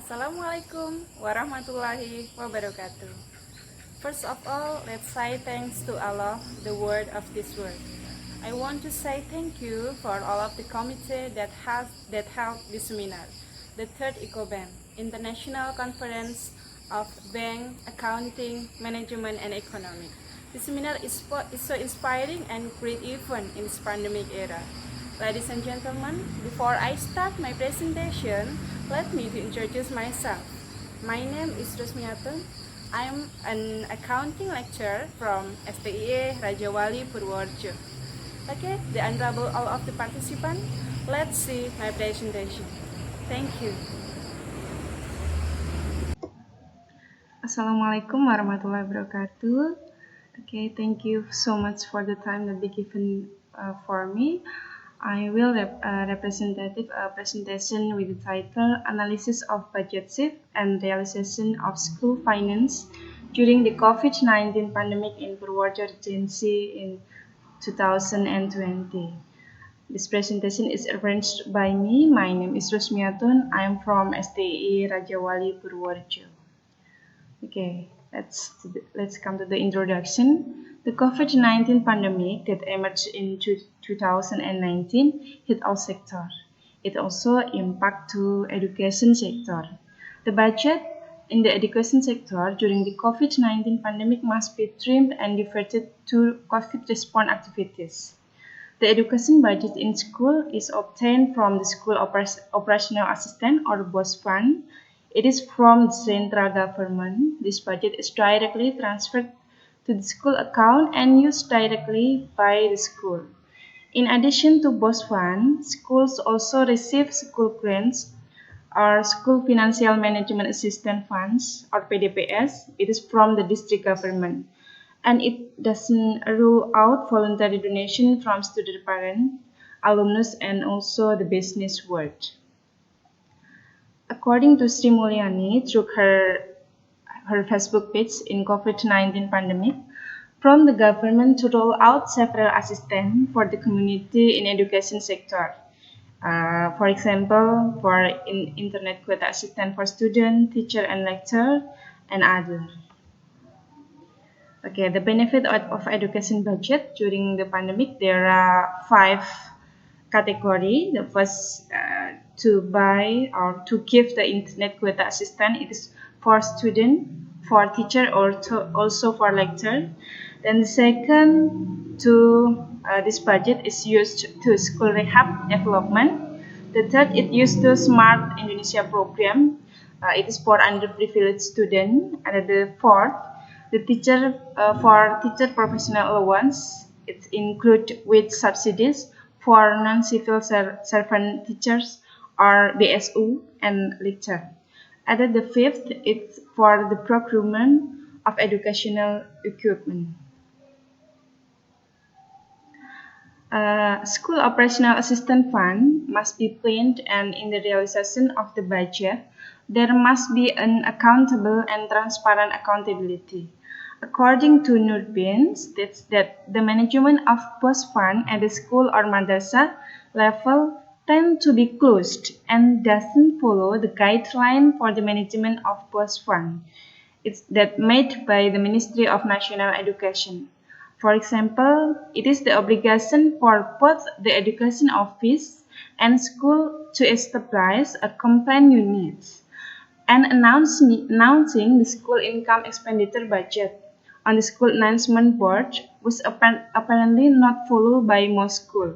Assalamualaikum warahmatullahi wabarakatuh. First of all, let's say thanks to Allah, the word of this world. I want to say thank you for all of the committee that held this seminar, the third ICOBAME, International Conference of Bank, Accounting, Management, and Economic. The seminar is so inspiring and great event in this pandemic era. Ladies and gentlemen, before I start my presentation, let me introduce myself. My name is Rusmiyatun. I am an accounting lecturer from STIE Rajawali, Purworejo. Okay, the honorable all of the participants, let's see my presentation. Thank you. Assalamualaikum warahmatullahi wabarakatuh. Okay, thank you so much for the time that be given for me. I will representative presentation with the title Analysis of Budget Shift and Realization of School Finance during the Covid-19 pandemic in Purworejo Regency in 2020. This presentation is arranged by me. My name is Rusmiyatun. I am from STIE Rajawali, Purworejo. Okay, let's come to the introduction. The COVID-19 pandemic that emerged in 2019 hit all sectors. It also impacted to education sector. The budget in the education sector during the COVID-19 pandemic must be trimmed and diverted to COVID response activities. The education budget in school is obtained from the school operational assistant or BOS fund. It is from the central government. This budget is directly transferred to the school account and used directly by the school. In addition to BOS fund, schools also receive school grants or school financial management assistance funds or PDPS. It is from the district government. And it doesn't rule out voluntary donation from student parents, alumnus, and also the business world. According to Sri Mulyani, through her Facebook page in COVID-19 pandemic, from the government to roll out several assistance for the community in education sector. For example, for internet quota assistance for student, teacher, and lecturer, and other. Okay, the benefit of education budget during the pandemic, there are 5 category. The first, to buy or to give the internet quota assistance, it is for student, for teacher, or also for lecturer. Then the second, this budget is used to school rehab development. The third, it used to Smart Indonesia program. It is for underprivileged student. And the fourth, the teacher for teacher professional allowance. It includes with subsidies for non-civil servant teachers or BSU and lecturer. And then the fifth, it's for the procurement of educational equipment. School operational assistance fund must be planned, and in the realization of the budget, there must be an accountable and transparent accountability. According to Nurbin, states that the management of BOS fund at the school or madrasa level tend to be closed and doesn't follow the guideline for the management of BOS fund. It's that made by the Ministry of National Education. For example, it is the obligation for both the education office and school to establish a complaint unit and announcing the school income expenditure budget on the school announcement board was apparently not followed by most schools.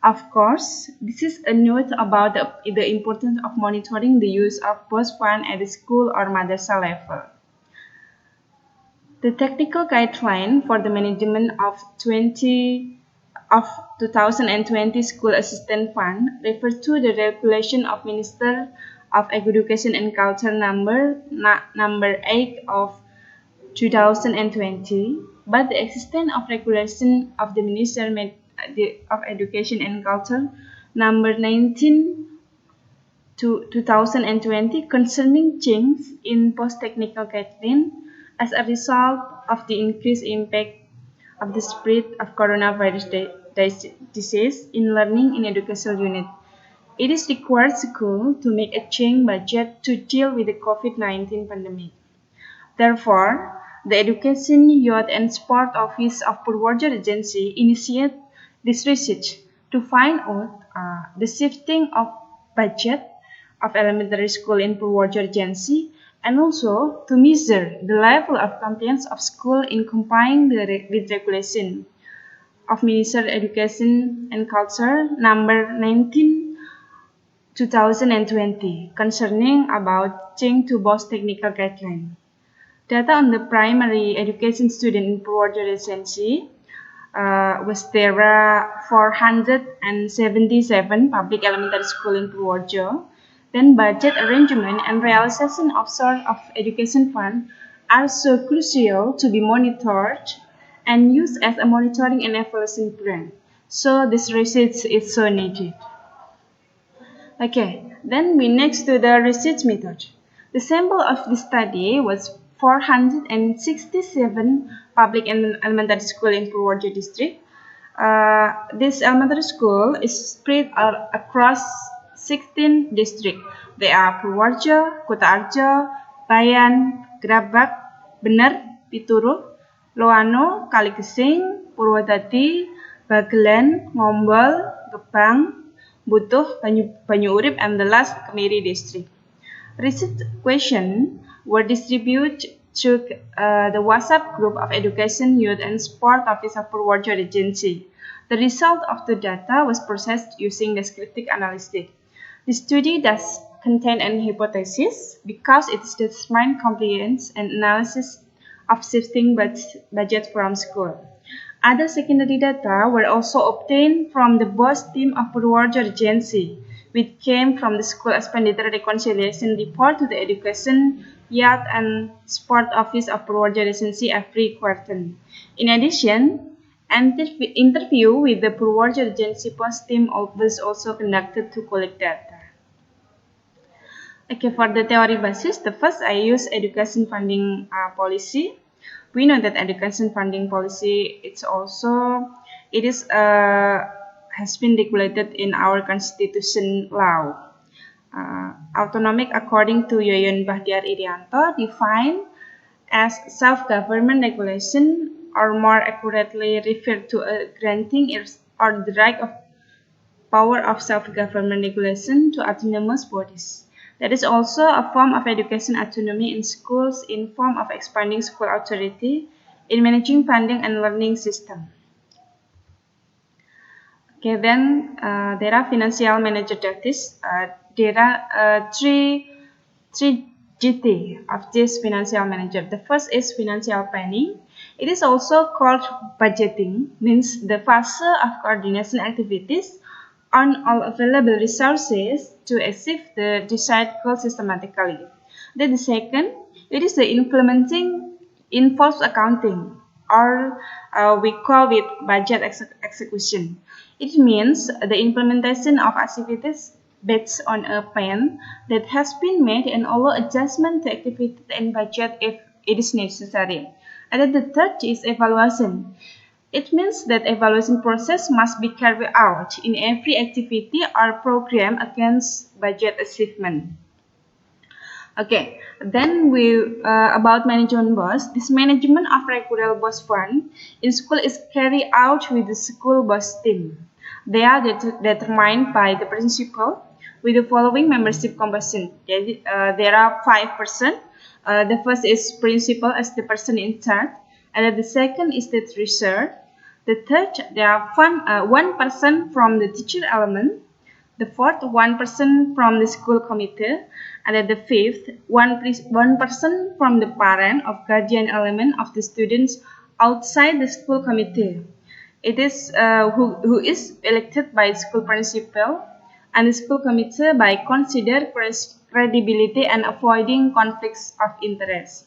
Of course, this is a note about the importance of monitoring the use of BOS fund at the school or madrasa level. The technical guideline for the management of 2020 School Assistance Fund refers to the regulation of Minister of Education and Culture number 8 of 2020, but the existence of regulation of the Minister of Education and Culture number 19 to 2020 concerning change in post-technical guideline as a result of the increased impact of the spread of coronavirus disease in learning in educational unit. It is required school to make a change budget to deal with the COVID-19 pandemic. Therefore, the Education, Youth and Sport Office of Purworejo Regency initiated this research to find out the shifting of budget of elementary school in Purworejo Regency and also to measure the level of compliance of school in complying with regulation of Minister Education and Culture number 19 2020 concerning about change to both technical guidelines. Data on the primary education student in Purworejo Regency was there were 477 public elementary school in Purworejo. Then budget arrangement and realization of source of education fund are so crucial to be monitored and used as a monitoring and evaluation plan. So this research is so needed. Okay, then we next to the research method. The sample of the study was 467 public and elementary school in Purworejo district. This elementary school is spread across 16 districts. They are Purworejo, Kutarjo, Bayan, Grabak, Bener, Pituruh, Loano, Kaligesing, Purwodadi, Bagelen, Ngombol, Gebang, Butuh, Banyu Urip, and the last Kemiri district. Research questions were distributed through the WhatsApp group of Education, Youth and Sport Office of Purworejo Regency. The result of the data was processed using descriptive analysis. The study does contain an hypothesis because it determines compliance and analysis of shifting budget from school. Other secondary data were also obtained from the boss team of Purworejo Regency, which came from the school expenditure reconciliation report to the Education, Youth and Sport Office of Purworejo Regency every quarter. In addition, an interview with the Purworejo Regency boss team was also conducted to collect data. Okay, for the theory basis, the first I use education funding policy. We know that education funding policy has been regulated in our constitution law. Autonomic according to Yoyon Bahtiar Irianto defined as self-government regulation, or more accurately referred to a granting or the right of power of self-government regulation to autonomous bodies. That is also a form of education autonomy in schools in form of expanding school authority in managing funding and learning system. Okay, then there are financial manager duties. There are three GT of this financial manager. The first is financial planning. It is also called budgeting, means the phase of coordination activities on all available resources to achieve the desired goal systematically. Then the second, it is the implementing involves accounting, or we call it budget execution. It means the implementation of activities based on a plan that has been made and allow adjustment to activity and budget if it is necessary. And then the third is evaluation. It means that evaluation process must be carried out in every activity or program against budget achievement. Okay, then about management boss. This management of regular boss fund in school is carried out with the school boss team. They are determined by the principal with the following membership composition. There are 5 persons. The first is principal as the person in charge, and the second is the treasurer. The third, there are one person from the teacher element. The fourth, one person from the school committee, and then the fifth, one person from the parent of guardian element of the students outside the school committee. It is who is elected by school principal and the school committee by consider credibility and avoiding conflicts of interest.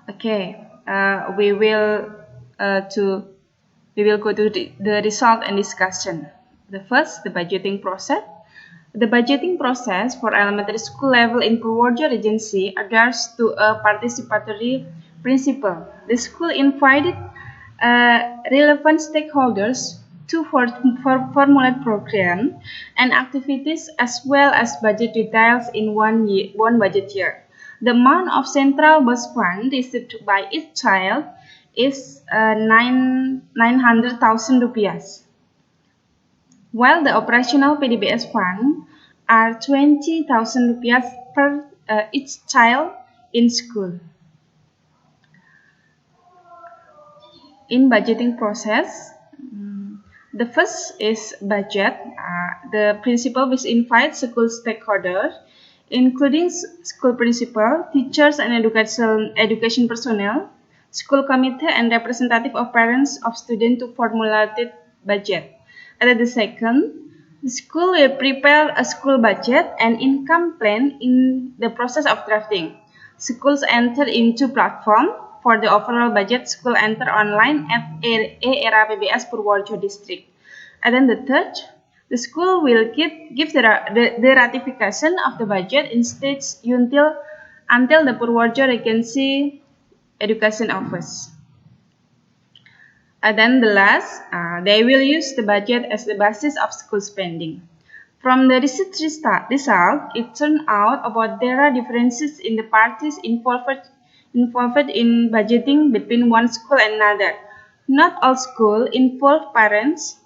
Okay, we will go to the result and discussion. The first, the budgeting process. The budgeting process for elementary school level in Purworejo Regency adheres to a participatory principle. The school invited relevant stakeholders to formulate program and activities as well as budget details in one budget year. The amount of central bus fund received by each child is 900,000 rupiahs, while the operational PDBS fund are 20,000 rupiahs per each child in school. In budgeting process, the first is budget. The principal will invite school stakeholders, including school principal, teachers, and education personnel, school committee, and representative of parents of students to formulate budget. And the second, the school will prepare a school budget and income plan in the process of drafting. Schools enter into platform. For the overall budget, school enter online at Era PBS Purworejo district. And then the third, the school will give the ratification of the budget in states until the Purworejo Regency Education Office. And then the last, they will use the budget as the basis of school spending. From the research result, it turned out about there are differences in the parties involved in budgeting between one school and another. Not all schools involve parents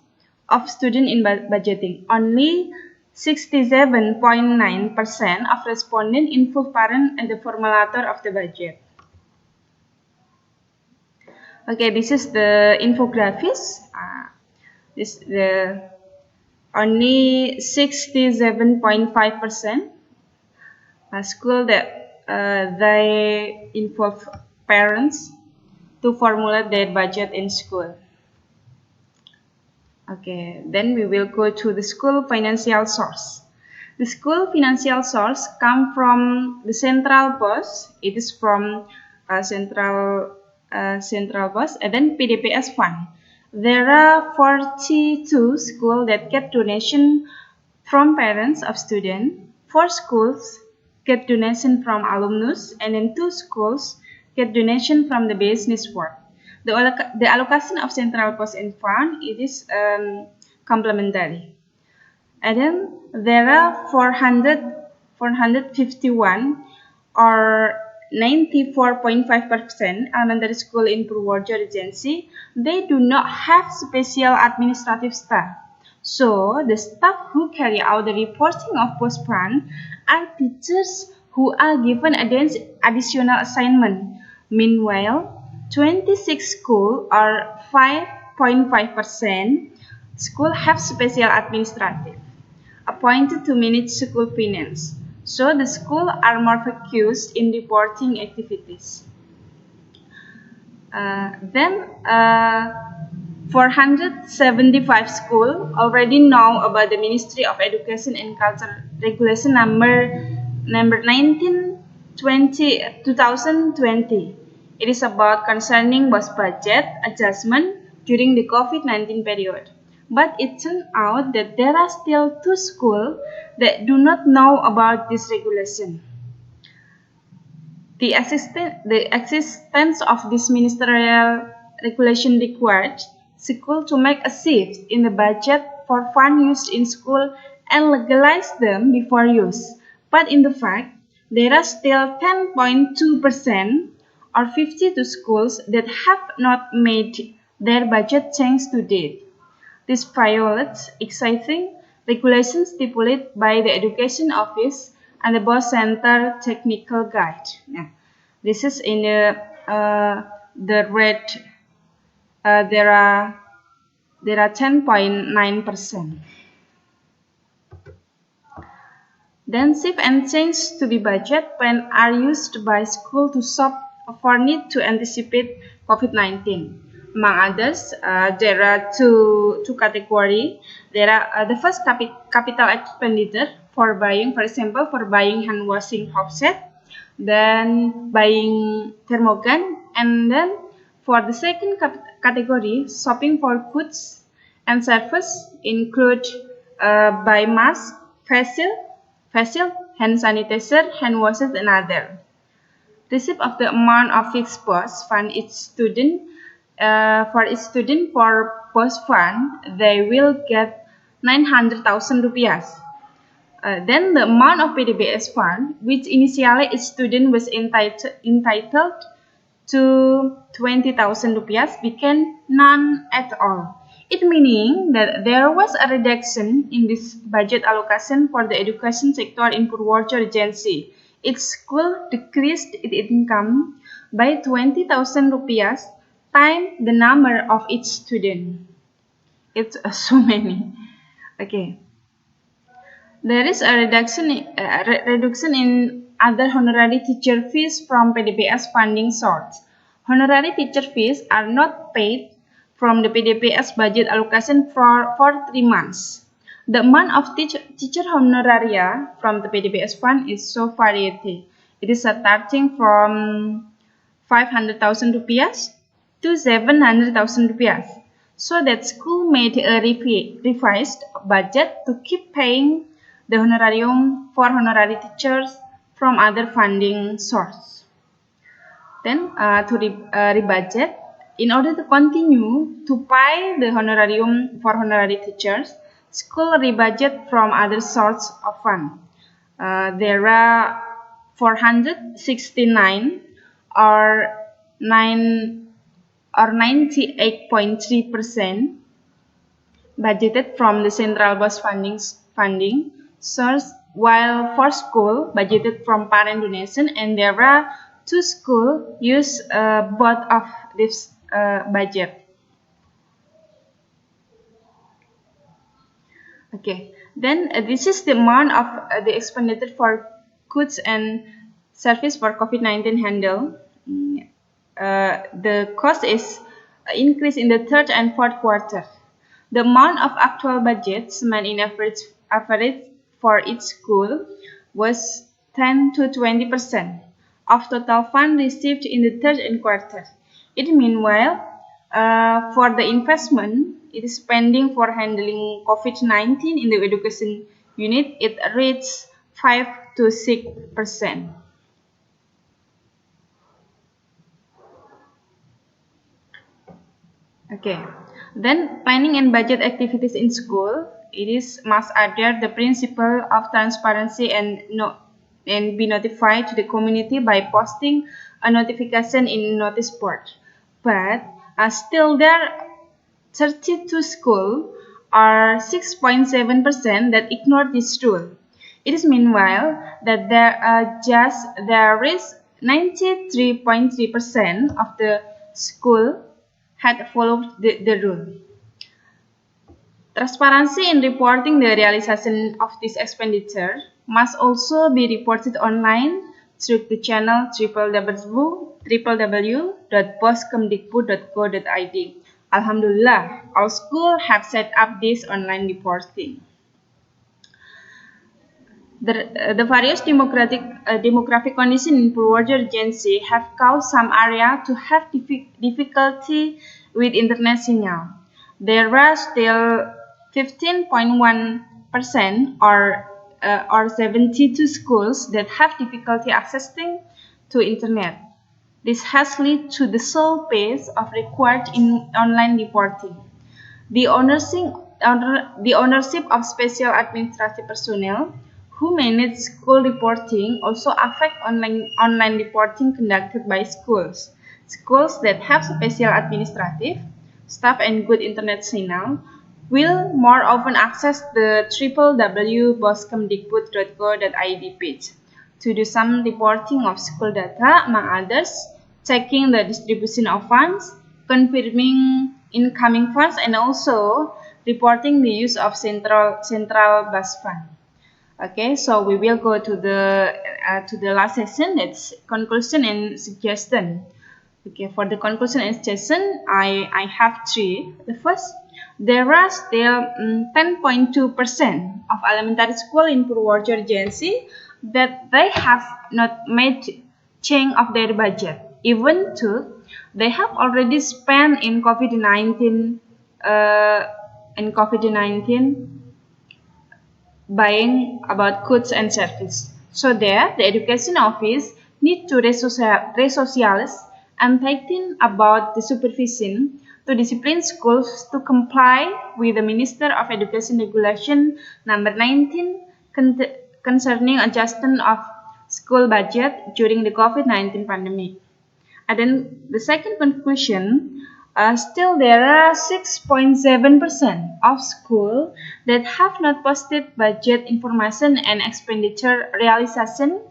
of students in budgeting. Only 67.9% of respondents involve parents as the formulator of the budget. Okay, this is the infographics. This the only 67.5% school that they involve parents to formulate their budget in school. Okay, then we will go to the school financial source. The school financial source come from the central bus. It is from central bus, and then PDPS fund. There are 42 schools that get donation from parents of students. 4 schools get donation from alumnus, and then 2 schools get donation from the business world. The allocation of central post and fund, it is complementary. And then there are 451 or 94.5% elementary school in Purworejo Regency. They do not have special administrative staff. So the staff who carry out the reporting of post fund are teachers who are given additional assignment. Meanwhile, 26 schools or 5.5% school have special administrative appointed to manage school finance. So the schools are more focused in reporting activities. Then 475 schools already know about the Ministry of Education and Culture Regulation number 19/2020. It is about concerning bus budget adjustment during the COVID-19 period. But it turned out that there are still 2 schools that do not know about this regulation. The existence of this ministerial regulation required schools to make a shift in the budget for fund used in school and legalize them before use. But in the fact, there are still 10.2% or 52 schools that have not made their budget change to date. This violates existing regulations stipulated by the Education Office and the Bus Center Technical Guide. Now, this is in the red. There are 10.9%. Then shift and change to be budget plan are used by school to solve for need to anticipate COVID-19. Among others, there are two categories. There are the first capital expenditure for buying, for example, for buying hand washing faucet, then buying thermogan, and then for the second category, shopping for goods and service include buy mask, facial, hand sanitizer, hand washes, and other. Receipt of the amount of fixed cost fund each student for post fund, they will get 900,000 rupiah. Then the amount of PDBS fund, which initially each student was entitled to 20,000 rupiah, became none at all. It meaning that there was a reduction in this budget allocation for the education sector in Purworejo Regency. Each school decreased its income by 20,000 rupiah times the number of each student. It's so many. Okay. There is a reduction in other honorary teacher fees from PDPS funding source. Honorary teacher fees are not paid from the PDPS budget allocation for 3 months. The amount of teacher honoraria from the PDPS fund is so variety. It is starting from 500,000 rupiah to 700,000 rupiah. So that school made a revised budget to keep paying the honorarium for honorary teachers from other funding source. Then to rebudget, in order to continue to pay the honorarium for honorary teachers, school rebudget from other source of fund. There are 469 or 98.3% budgeted from the central bus funding source, while for school budgeted from parent donation, and there are 2 schools use both of this budget. Okay, then this is the amount of the expenditure for goods and service for COVID-19 handle. The cost is increased in the 3rd and 4th quarter. The amount of actual budget spent in average for each school was 10 to 20% of total fund received in the 3rd and quarter. It meanwhile, for the investment, it is spending for handling COVID-19 in the education unit, it reached 5 to 6%. Okay, then planning and budget activities in school, it is must adhere the principle of transparency and be notified to the community by posting a notification in notice board. But still there are 32 schools or 6.7% that ignore this rule. It is meanwhile that there is 93.3% of the school had followed the rule. Transparency in reporting the realization of this expenditure must also be reported online through the channel www.poskemdikbud.go.id. Alhamdulillah, our school have set up this online reporting. The various demographic conditions in Purworejo Regency have caused some area to have difficulty with internet signal. There are still 15.1% or 72 schools that have difficulty accessing to internet. This has led to the slow pace of required in online reporting. The ownership of special administrative personnel who manage school reporting also affect online reporting conducted by schools. Schools that have special administrative staff and good internet signal will more often access the www.poskemdikbud.go.id page to do some reporting of school data, among others, checking the distribution of funds, confirming incoming funds, and also reporting the use of central bus fund. Okay, so we will go to the last session. That's conclusion and suggestion. Okay, for the conclusion and suggestion, I have 3. The first, there are still 10.2% of elementary school in Purworejo Regency that they have not made change of their budget, even though they have already spent in COVID-19 buying about goods and service. So there, the education office need to resocialize and tighten about the supervision to discipline schools to comply with the Minister of Education Regulation number 19 concerning adjustment of school budget during the COVID-19 pandemic. And then the second conclusion, still there are 6.7% of schools that have not posted budget information and expenditure realization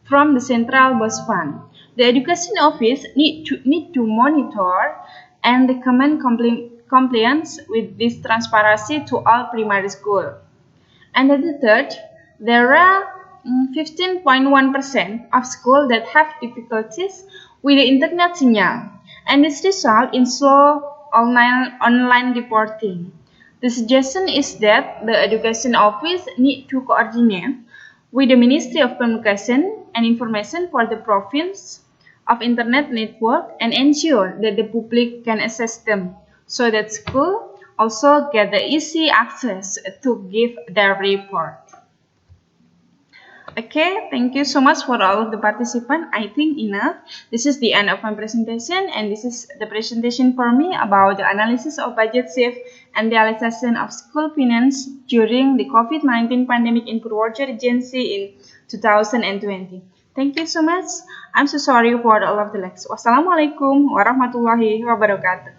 from the Central Bus Fund. The Education Office need to monitor and recommend compliance with this transparency to all primary schools. And then the third, there are 15.1% of schools that have difficulties with the internet signal, and this result in slow online reporting. The suggestion is that the Education Office need to coordinate with the Ministry of Communication and Information for the province of internet network and ensure that the public can access them, so that school also get the easy access to give their report. Okay, thank you so much for all of the participants. I think enough. This is the end of my presentation, and this is the presentation for me about the analysis of budget shift and realization of school finance during the COVID-19 pandemic in Purworejo Regency in 2020. Thank you so much. I'm so sorry for all of the lags. Wassalamualaikum warahmatullahi wabarakatuh.